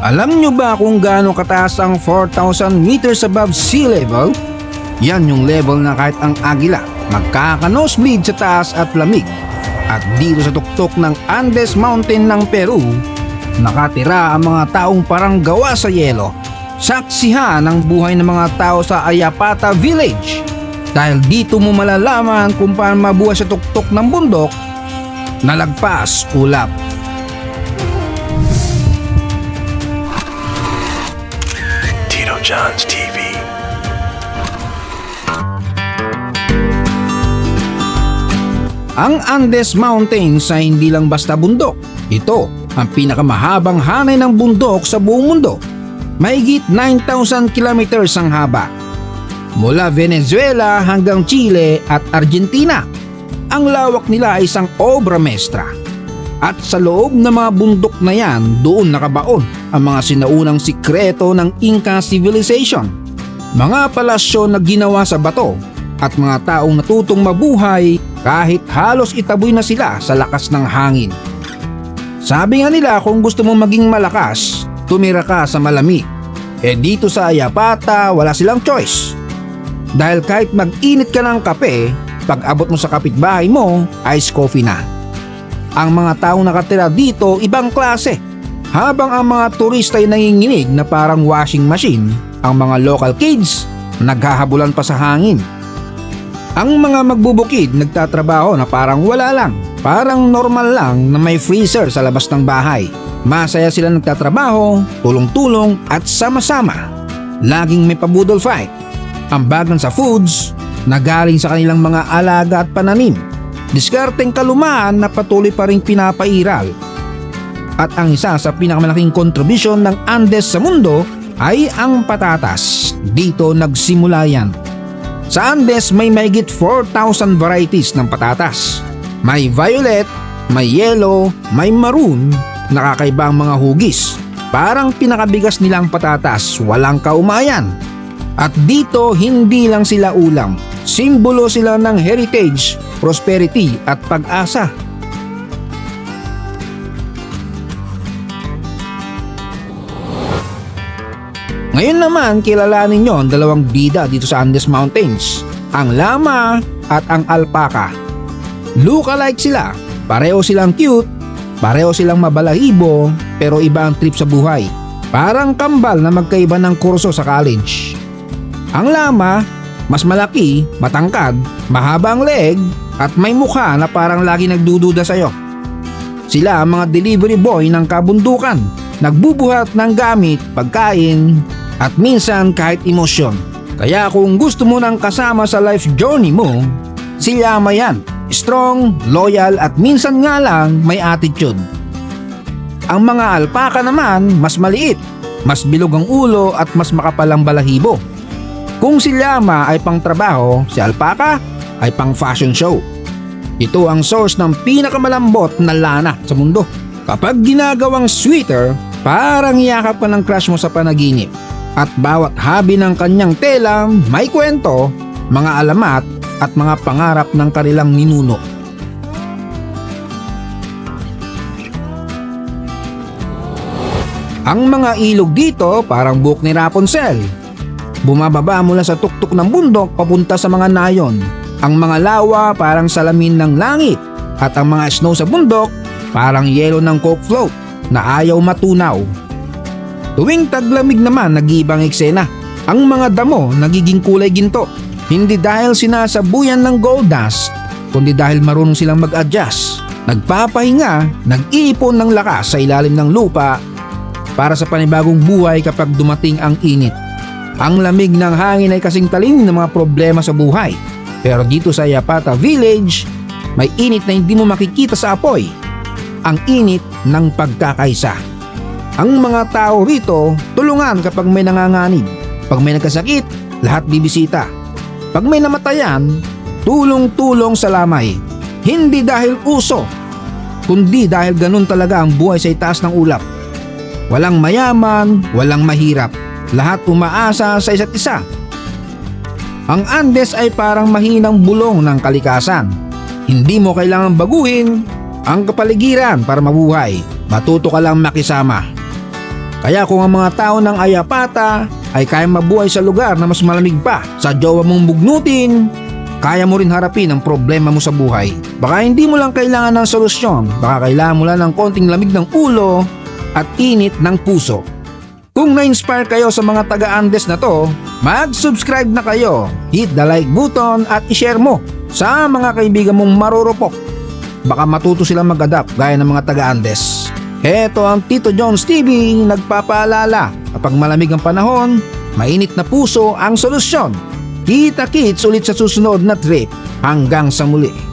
Alam nyo ba kung gaano kataas ang 4,000 meters above sea level? Yan yung level na kahit ang agila magkaka-nosebleed sa taas at lamig. At dito sa tuktok ng Andes Mountain ng Peru, nakatira ang mga taong parang gawa sa yelo. Saksihan ang buhay ng mga tao sa Ayapata Village. Dahil dito mo malalaman kung paano mabuhay sa tuktok ng bundok na lagpas ulap. Tito John's TV. Ang Andes Mountains ay hindi lang basta bundok. Ito ang pinakamahabang hanay ng bundok sa buong mundo. Mahigit 9,000 kilometers ang haba. Mula Venezuela hanggang Chile at Argentina. Ang lawak nila ay isang obra maestra. At sa loob ng mga bundok na yan, doon nakabaon ang mga sinaunang sikreto ng Inca Civilization. Mga palasyo na ginawa sa bato at mga taong natutong mabuhay kahit halos itaboy na sila sa lakas ng hangin. Sabi nga nila kung gusto mo maging malakas, tumira ka sa malamig. Dito sa Ayapata wala silang choice. Dahil kahit mag-init ka ng kape, pag abot mo sa kapitbahay mo, iced coffee na. Ang mga taong nakatira dito ibang klase. Habang ang mga turista ay nanginginig na parang washing machine, ang mga local kids naghahabulan pa sa hangin. Ang mga magbubukid nagtatrabaho na parang wala lang, parang normal lang na may freezer sa labas ng bahay. Masaya sila nagtatrabaho, tulong-tulong at sama-sama. Laging may pabudol fight. Ambagan sa foods na galing sa kanilang mga alaga at pananim. Diskarteng kalumaan na patuloy pa rin pinapairal. At ang isa sa pinakamalaking kontribusyon ng Andes sa mundo ay ang patatas. Dito nagsimula yan. Sa Andes may mahigit 4,000 varieties ng patatas. May violet, may yellow, may maroon, nakakaiba ang mga hugis. Parang pinakabigas nilang patatas, walang kaumayan. At dito hindi lang sila ulam, simbolo sila ng heritage, prosperity at pag-asa. Ngayon naman kilalanin nyo ang dalawang bida dito sa Andes Mountains, ang llama at ang alpaca. Look-alike sila, pareho silang cute, pareho silang mabalahibo, pero iba ang trip sa buhay. Parang kambal na magkaiba ng kurso sa college. Ang llama, mas malaki, matangkad, mahaba ang leg at may mukha na parang lagi nagdududa sa'yo. Sila ang mga delivery boy ng kabundukan, nagbubuhat ng gamit, pagkain at minsan kahit emosyon. Kaya kung gusto mo ng kasama sa life journey mo, si llama yan. Strong, loyal at minsan nga lang may attitude. Ang mga alpaca naman mas maliit, mas bilog ang ulo at mas makapal ang balahibo. Kung si llama ay pang trabaho, si alpaca ay pang fashion show. Ito ang source ng pinakamalambot na lana sa mundo. Kapag ginagawang sweater, parang yakap ka ng crush mo sa panaginip. At bawat habi ng kanyang tela may kwento, mga alamat at mga pangarap ng kanilang ninuno. Ang mga ilog dito parang buhok ni Rapunzel. Bumababa mula sa tuktok ng bundok papunta sa mga nayon. Ang mga lawa parang salamin ng langit at ang mga snow sa bundok parang yelo ng coke float na ayaw matunaw. Tuwing taglamig naman nag-iibang eksena. Ang mga damo nagiging kulay ginto. Hindi dahil sinasabuyan ng gold dust, kundi dahil marunong silang mag-adjust. Nagpapahinga, nag-iipon ng lakas sa ilalim ng lupa para sa panibagong buhay kapag dumating ang init. Ang lamig ng hangin ay kasing talim ng mga problema sa buhay. Pero dito sa Ayapata Village, may init na hindi mo makikita sa apoy. Ang init ng pagkakaisa. Ang mga tao rito tulungan kapag may nanganganib. Pag may nagkasakit, lahat bibisita. Pag may namatayan, tulong-tulong sa lamay. Hindi dahil uso, kundi dahil ganun talaga ang buhay sa itaas ng ulap. Walang mayaman, walang mahirap. Lahat umaasa sa isa't isa. Ang Andes ay parang mahinang bulong ng kalikasan. Hindi mo kailangang baguhin ang kapaligiran para mabuhay. Matuto ka lang makisama. Kaya kung ang mga tao ng Ayapata ay kaya mabuhay sa lugar na mas malamig pa sa jowa mong bugnutin, kaya mo rin harapin ang problema mo sa buhay. Baka hindi mo lang kailangan ng solusyon, baka kailangan mo lang ng konting lamig ng ulo at init ng puso. Kung na-inspire kayo sa mga taga-Andes na to, mag-subscribe na kayo, hit the like button at i-share mo sa mga kaibigan mong marurupok. Baka matuto silang mag-adapt gaya ng mga taga-Andes. Heto ang Tito John's TV nagpapaalala, kapag malamig ang panahon, mainit na puso ang solusyon. Kita-kits ulit sa susunod na trip. Hanggang sa muli.